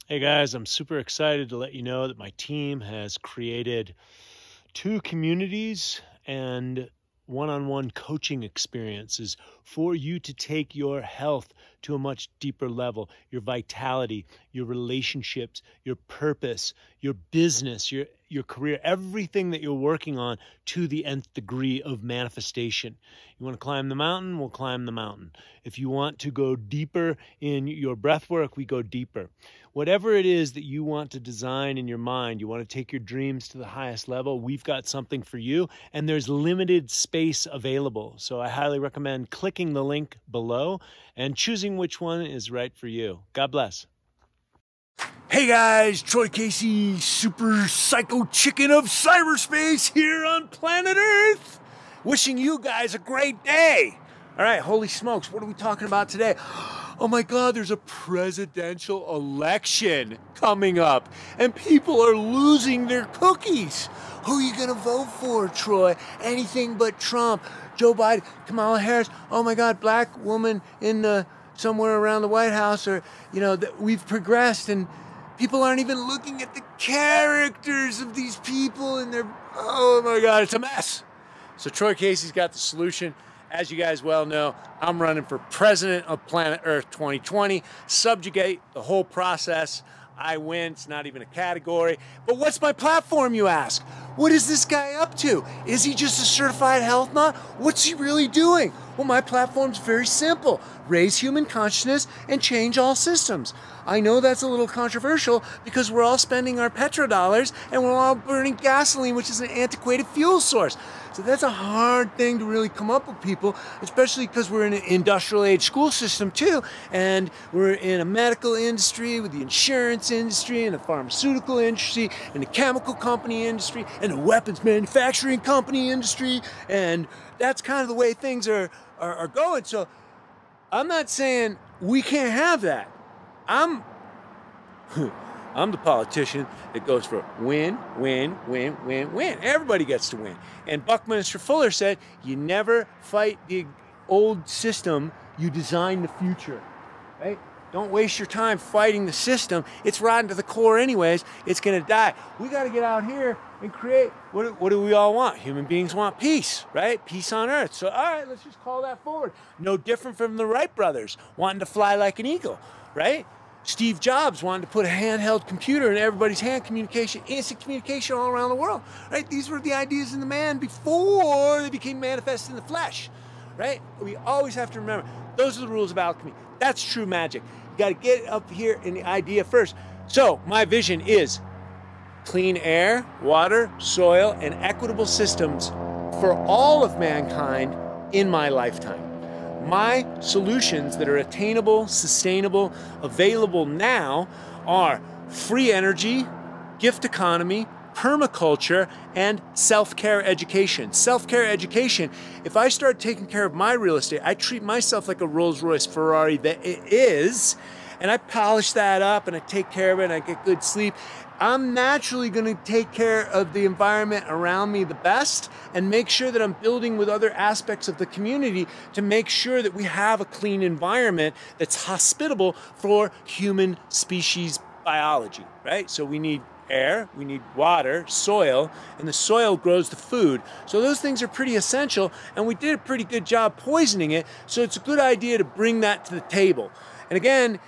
Hey guys, I'm super excited to let you know that my team has created 2 communities and one-on-one coaching experiences for you to take your health to a much deeper level, your vitality, your relationships, your purpose, your business, your career, everything that you're working on to the nth degree of manifestation. You want to climb the mountain, we'll climb the mountain. If you want to go deeper in your breath work, we go deeper. Whatever it is that you want to design in your mind, you want to take your dreams to the highest level, we've got something for you, and there's limited space available. So I highly recommend clicking the link below and choosing which one is right for you. God bless. Hey guys, Troy Casey, super psycho chicken of cyberspace here on planet Earth. Wishing you guys a great day. All right, holy smokes, what are we talking about today? Oh my God, there's a presidential election coming up and people are losing their cookies. Who are you gonna vote for, Troy? Anything but Trump. Joe Biden, Kamala Harris, oh my God, black woman in somewhere around the White House, or, you know, we've progressed and people aren't even looking at the characters of these people and they're, oh my God, it's a mess. So Troy Casey's got the solution. As you guys well know, I'm running for president of planet Earth 2020. Subjugate the whole process. I win. It's not even a category. But what's my platform, you ask? What is this guy up to? Is he just a certified health nut? What's he really doing? Well, my platform's very simple. Raise human consciousness and change all systems. I know that's a little controversial because we're all spending our petrodollars and we're all burning gasoline, which is an antiquated fuel source. So that's a hard thing to really come up with, people, especially because we're in an industrial age school system too, and we're in a medical industry with the insurance industry and the pharmaceutical industry and the chemical company industry and the weapons manufacturing company industry, and that's kind of the way things are going. So I'm not saying we can't have that. I'm the politician that goes for win, win, win, win, win. Everybody gets to win. And Buckminster Fuller said, you never fight the old system, you design the future, right? Don't waste your time fighting the system. It's rotten to the core anyways. It's gonna die. We gotta get out here and create, what do we all want? Human beings want peace, right? Peace on earth. So, all right, let's just call that forward. No different from the Wright brothers wanting to fly like an eagle, right? Steve Jobs wanted to put a handheld computer in everybody's hand, communication, instant communication all around the world, right? These were the ideas in the man before they became manifest in the flesh, right? We always have to remember, those are the rules of alchemy. That's true magic. You got to get up here in the idea first. So my vision is clean air, water, soil, and equitable systems for all of mankind in my lifetime. My solutions that are attainable, sustainable, available now are free energy, gift economy, permaculture, and self-care education. Self-care education, if I start taking care of my real estate, I treat myself like a Rolls-Royce Ferrari that it is, and I polish that up and I take care of it and I get good sleep. I'm naturally going to take care of the environment around me the best and make sure that I'm building with other aspects of the community to make sure that we have a clean environment that's hospitable for human species biology, right? So we need air, we need water, soil, and the soil grows the food. So those things are pretty essential, and we did a pretty good job poisoning it, so it's a good idea to bring that to the table. And again,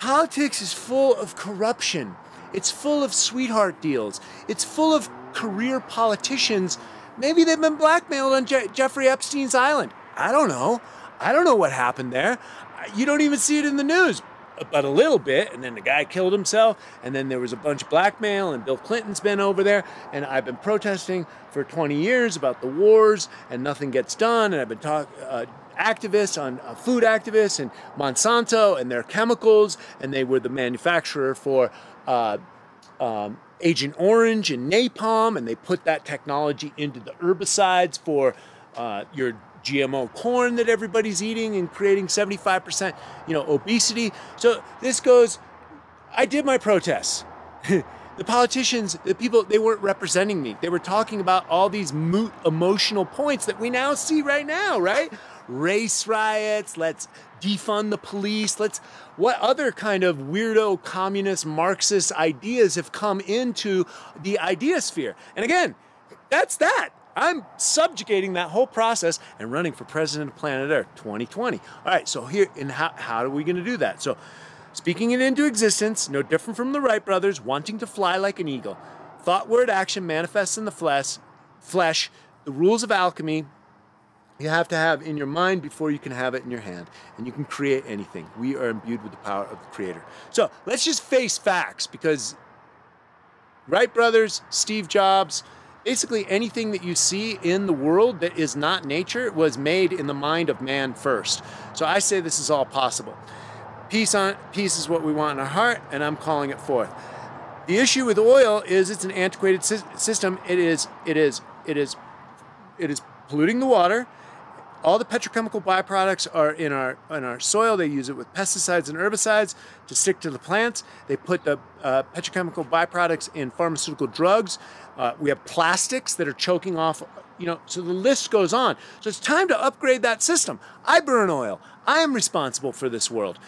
politics is full of corruption. It's full of sweetheart deals. It's full of career politicians. Maybe they've been blackmailed on Jeffrey Epstein's island. I don't know. I don't know what happened there. You don't even see it in the news, but a little bit. And then the guy killed himself. And then there was a bunch of blackmail, and Bill Clinton's been over there. And I've been protesting for 20 years about the wars, and nothing gets done. And I've been talking activists on food activists and Monsanto and their chemicals, and they were the manufacturer for Agent Orange and napalm, and they put that technology into the herbicides for your GMO corn that everybody's eating and creating 75%, obesity. So this goes, I did my protests. The politicians, the people, they weren't representing me. They were talking about all these moot emotional points that we now see right now, right? Race riots, let's defund the police, what other kind of weirdo communist Marxist ideas have come into the idea sphere? And again, that's that. I'm subjugating that whole process and running for president of planet Earth 2020. All right, so here, and how are we going to do that? So speaking it into existence, no different from the Wright brothers, wanting to fly like an eagle. Thought, word, action manifests in the flesh. The rules of alchemy you have to have in your mind before you can have it in your hand. And you can create anything. We are imbued with the power of the Creator. So let's just face facts, because Wright brothers, Steve Jobs, basically anything that you see in the world that is not nature was made in the mind of man first. So I say this is all possible. Peace is what we want in our heart, and I'm calling it forth. The issue with oil is it's an antiquated system. It is polluting the water. All the petrochemical byproducts are in our soil. They use it with pesticides and herbicides to stick to the plants. They put the petrochemical byproducts in pharmaceutical drugs. We have plastics that are choking off, so the list goes on. So it's time to upgrade that system. I burn oil. I am responsible for this world.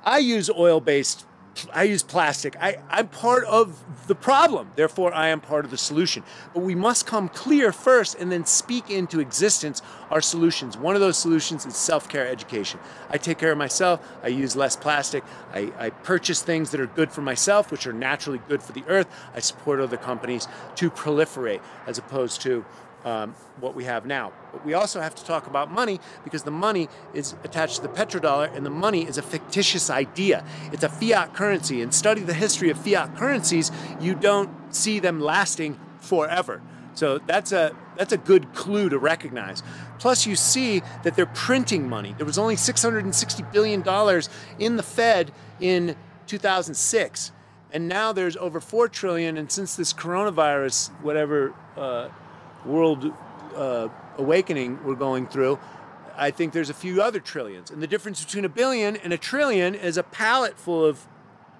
I use I use plastic. I'm part of the problem. Therefore, I am part of the solution. But we must come clear first and then speak into existence our solutions. One of those solutions is self-care education. I take care of myself. I use less plastic. I purchase things that are good for myself, which are naturally good for the earth. I support other companies to proliferate as opposed to what we have now. But we also have to talk about money, because the money is attached to the petrodollar, and the money is a fictitious idea. It's a fiat currency, and study the history of fiat currencies, you don't see them lasting forever. So that's a good clue to recognize. Plus you see that they're printing money. There was only $660 billion in the Fed in 2006. And now there's over $4 trillion, and since this coronavirus, whatever world awakening we're going through, I think there's a few other trillions. And the difference between $1 billion and $1 trillion is a pallet full of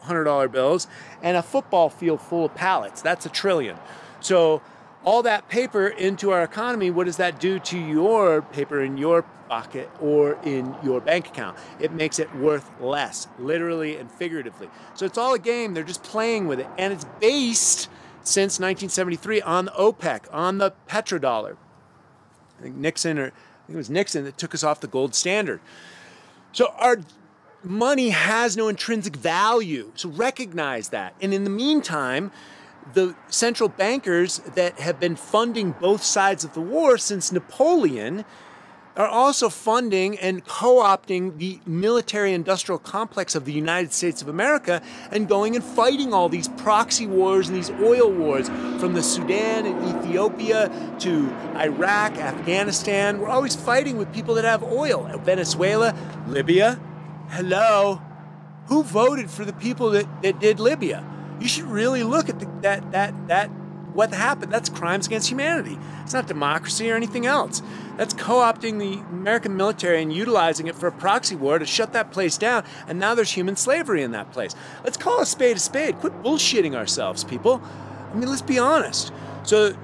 $100 bills and a football field full of pallets. That's $1 trillion. So all that paper into our economy, what does that do to your paper in your pocket or in your bank account? It makes it worth less, literally and figuratively. So it's all a game. They're just playing with it. And it's based since 1973 on the OPEC, on the petrodollar. I think it was Nixon that took us off the gold standard. So our money has no intrinsic value. So recognize that. And in the meantime, the central bankers that have been funding both sides of the war since Napoleon are also funding and co-opting the military-industrial complex of the United States of America and going and fighting all these proxy wars and these oil wars from the Sudan and Ethiopia to Iraq, Afghanistan. We're always fighting with people that have oil. Venezuela, Libya. Hello? Who voted for the people that did Libya? You should really look at what happened. That's crimes against humanity. It's not democracy or anything else. That's co-opting the American military and utilizing it for a proxy war to shut that place down, and now there's human slavery in that place. Let's call a spade a spade. Quit bullshitting ourselves, people. I mean, let's be honest. So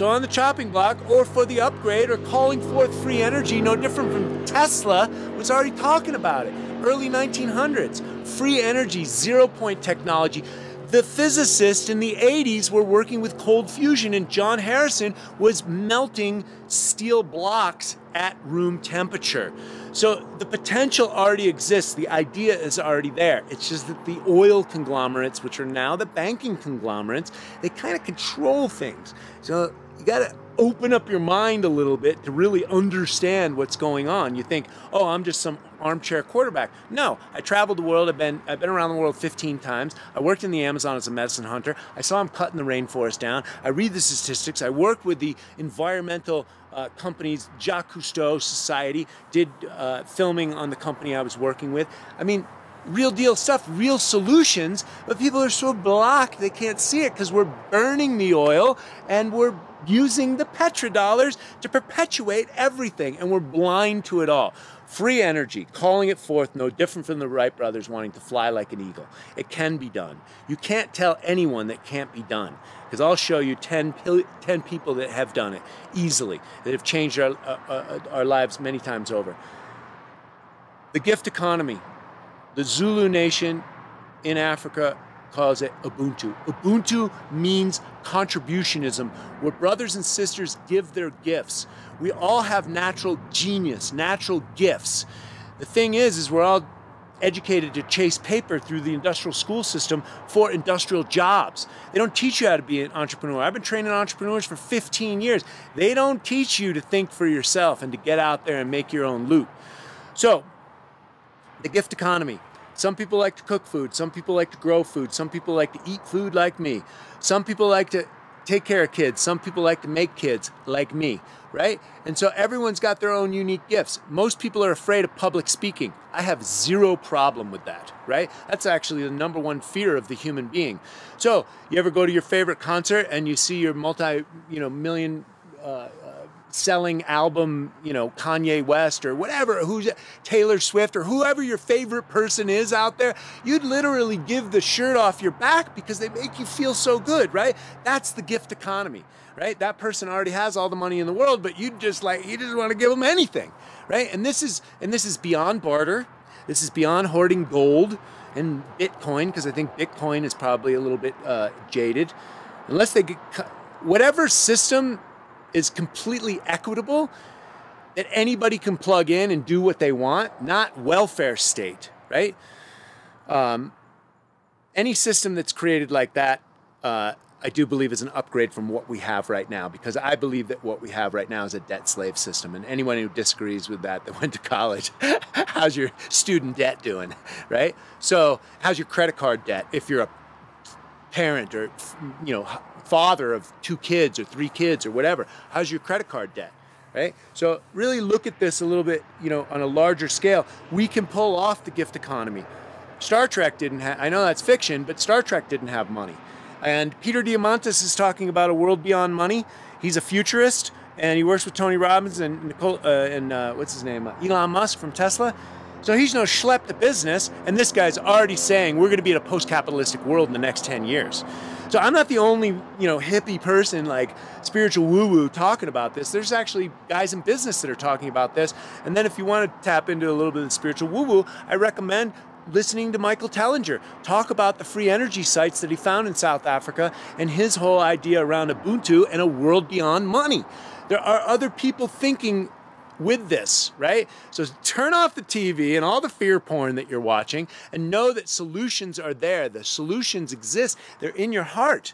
on the chopping block, or for the upgrade, or calling forth free energy, no different from Tesla was already talking about it. Early 1900s, free energy, zero-point technology. The physicists in the 80s were working with cold fusion, and John Harrison was melting steel blocks at room temperature. So the potential already exists. The idea is already there. It's just that the oil conglomerates, which are now the banking conglomerates, they kind of control things. So you got to open up your mind a little bit to really understand what's going on. You think, oh, I'm just some armchair quarterback. No, I traveled the world. I've been around the world 15 times. I worked in the Amazon as a medicine hunter. I saw them cutting the rainforest down. I read the statistics. I worked with the environmental companies, Jacques Cousteau Society, did filming on the company I was working with. I mean, real deal stuff, real solutions, but people are so blocked they can't see it because we're burning the oil and we're using the petrodollars to perpetuate everything, and we're blind to it all. Free energy, calling it forth, no different from the Wright brothers wanting to fly like an eagle. It can be done. You can't tell anyone that can't be done, because I'll show you 10 people that have done it easily, that have changed our lives many times over. The gift economy. The Zulu nation in Africa calls it Ubuntu. Ubuntu means contributionism, where brothers and sisters give their gifts. We all have natural genius, natural gifts. The thing is we're all educated to chase paper through the industrial school system for industrial jobs. They don't teach you how to be an entrepreneur. I've been training entrepreneurs for 15 years. They don't teach you to think for yourself and to get out there and make your own loot. So, the gift economy. Some people like to cook food. Some people like to grow food. Some people like to eat food like me. Some people like to take care of kids. Some people like to make kids like me, right? And so everyone's got their own unique gifts. Most people are afraid of public speaking. I have zero problem with that, right? That's actually the #1 fear of the human being. So you ever go to your favorite concert and you see your multi-million selling album, Kanye West or whatever, who's Taylor Swift or whoever your favorite person is out there, you'd literally give the shirt off your back because they make you feel so good, right? That's the gift economy, right? That person already has all the money in the world, but you just want to give them anything, right? And this is beyond barter. This is beyond hoarding gold and Bitcoin, because I think Bitcoin is probably a little bit jaded. Unless they get whatever system is completely equitable, that anybody can plug in and do what they want, not welfare state, right? Any system that's created like that, I do believe is an upgrade from what we have right now, because I believe that what we have right now is a debt slave system. And anyone who disagrees with that went to college, how's your student debt doing, right? So how's your credit card debt if you're a parent or, father of 2 kids or 3 kids or whatever? How's your credit card debt, right? So really look at this a little bit, on a larger scale. We can pull off the gift economy. Star Trek didn't have, I know that's fiction, but Star Trek didn't have money. And Peter Diamandis is talking about a world beyond money. He's a futurist, and he works with Tony Robbins and Elon Musk from Tesla. So he's no schlep to business, and this guy's already saying we're going to be in a post-capitalistic world in the next 10 years. So I'm not the only, hippie person like spiritual woo-woo talking about this. There's actually guys in business that are talking about this. And then if you want to tap into a little bit of the spiritual woo-woo, I recommend listening to Michael Tellinger talk about the free energy sites that he found in South Africa and his whole idea around Ubuntu and a world beyond money. There are other people thinking with this, right? So turn off the TV and all the fear porn that you're watching and know that solutions are there. The solutions exist. They're in your heart.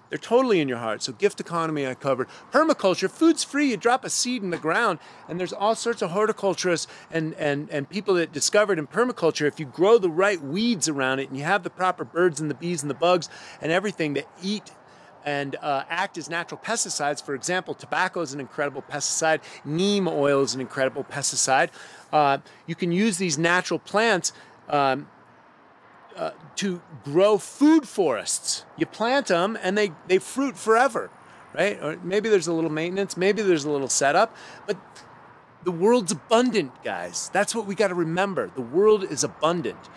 They're totally in your heart. So gift economy I covered. Permaculture, food's free. You drop a seed in the ground, and there's all sorts of horticulturists and people that discovered in permaculture, if you grow the right weeds around it and you have the proper birds and the bees and the bugs and everything that eat and act as natural pesticides. For example, tobacco is an incredible pesticide. Neem oil is an incredible pesticide. You can use these natural plants to grow food forests. You plant them and they fruit forever, right? Or maybe there's a little maintenance, maybe there's a little setup, but the world's abundant, guys. That's what we got to remember. The world is abundant.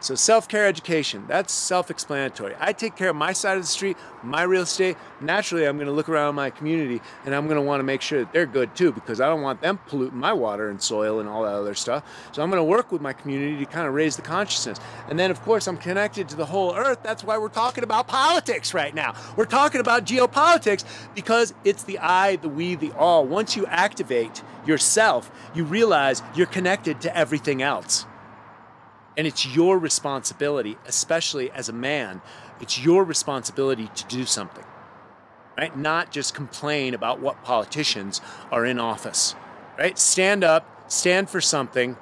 So self-care education, that's self-explanatory. I take care of my side of the street, my real estate. Naturally, I'm going to look around my community and I'm going to want to make sure that they're good too, because I don't want them polluting my water and soil and all that other stuff. So I'm going to work with my community to kind of raise the consciousness. And then, of course, I'm connected to the whole earth. That's why we're talking about politics right now. We're talking about geopolitics because it's the I, the we, the all. Once you activate yourself, you realize you're connected to everything else. And it's your responsibility, especially as a man, it's your responsibility to do something, right? Not just complain about what politicians are in office, right? Stand up, stand for something,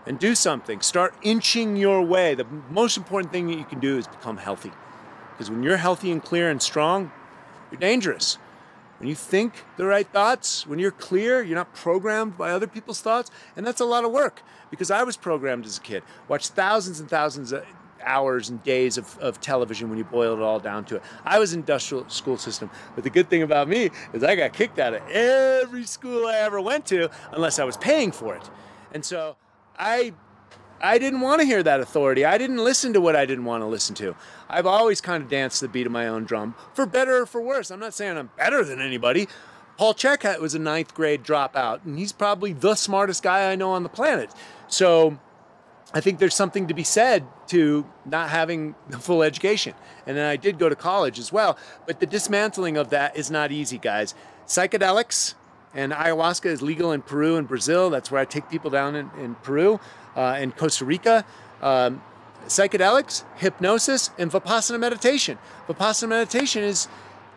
and do something. Start inching your way. The most important thing that you can do is become healthy. Because when you're healthy and clear and strong, you're dangerous. When you think the right thoughts, when you're clear, you're not programmed by other people's thoughts. And that's a lot of work, because I was programmed as a kid. Watched thousands and thousands of hours and days of television when you boil it all down to it. I was in industrial school system, but the good thing about me is I got kicked out of every school I ever went to unless I was paying for it. And so I didn't want to hear that authority. I didn't listen to what I didn't want to listen to. I've always kind of danced to the beat of my own drum, for better or for worse. I'm not saying I'm better than anybody. Paul Chek was a 9th grade dropout, and he's probably the smartest guy I know on the planet. So I think there's something to be said to not having the full education. And then I did go to college as well, but the dismantling of that is not easy, guys. Psychedelics and ayahuasca is legal in Peru and Brazil. That's where I take people down in Peru and Costa Rica. Psychedelics, hypnosis, and Vipassana meditation. Vipassana meditation is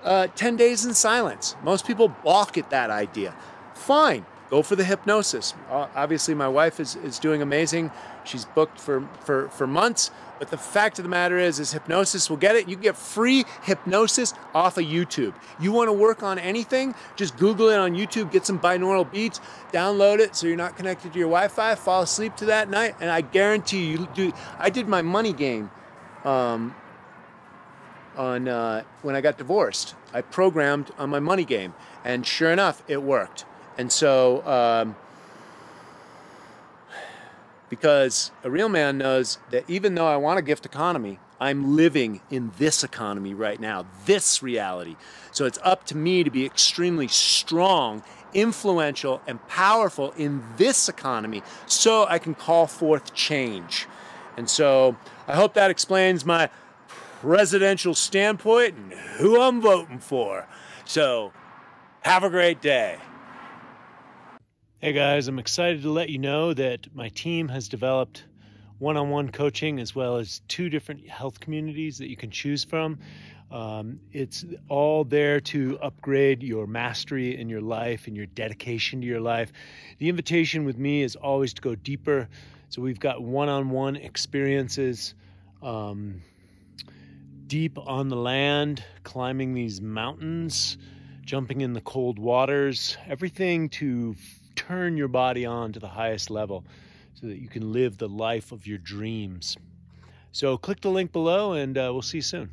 10 days in silence. Most people balk at that idea. Fine. Go for the hypnosis. Obviously, my wife is doing amazing. She's booked for months. But the fact of the matter is hypnosis will get it. You can get free hypnosis off of YouTube. You want to work on anything? Just Google it on YouTube. Get some binaural beats. Download it so you're not connected to your Wi-Fi. Fall asleep to that night, and I guarantee you do. I did my money game when I got divorced. I programmed on my money game, and sure enough, it worked. And so, because a real man knows that even though I want a gift economy, I'm living in this economy right now, this reality. So it's up to me to be extremely strong, influential, and powerful in this economy so I can call forth change. And so I hope that explains my presidential standpoint and who I'm voting for. So have a great day. Hey guys, I'm excited to let you know that my team has developed one-on-one coaching as well as 2 different health communities that you can choose from. It's all there to upgrade your mastery in your life and your dedication to your life. The invitation with me is always to go deeper. So we've got one-on-one experiences, deep on the land, climbing these mountains, jumping in the cold waters, everything to turn your body on to the highest level so that you can live the life of your dreams. So click the link below and we'll see you soon.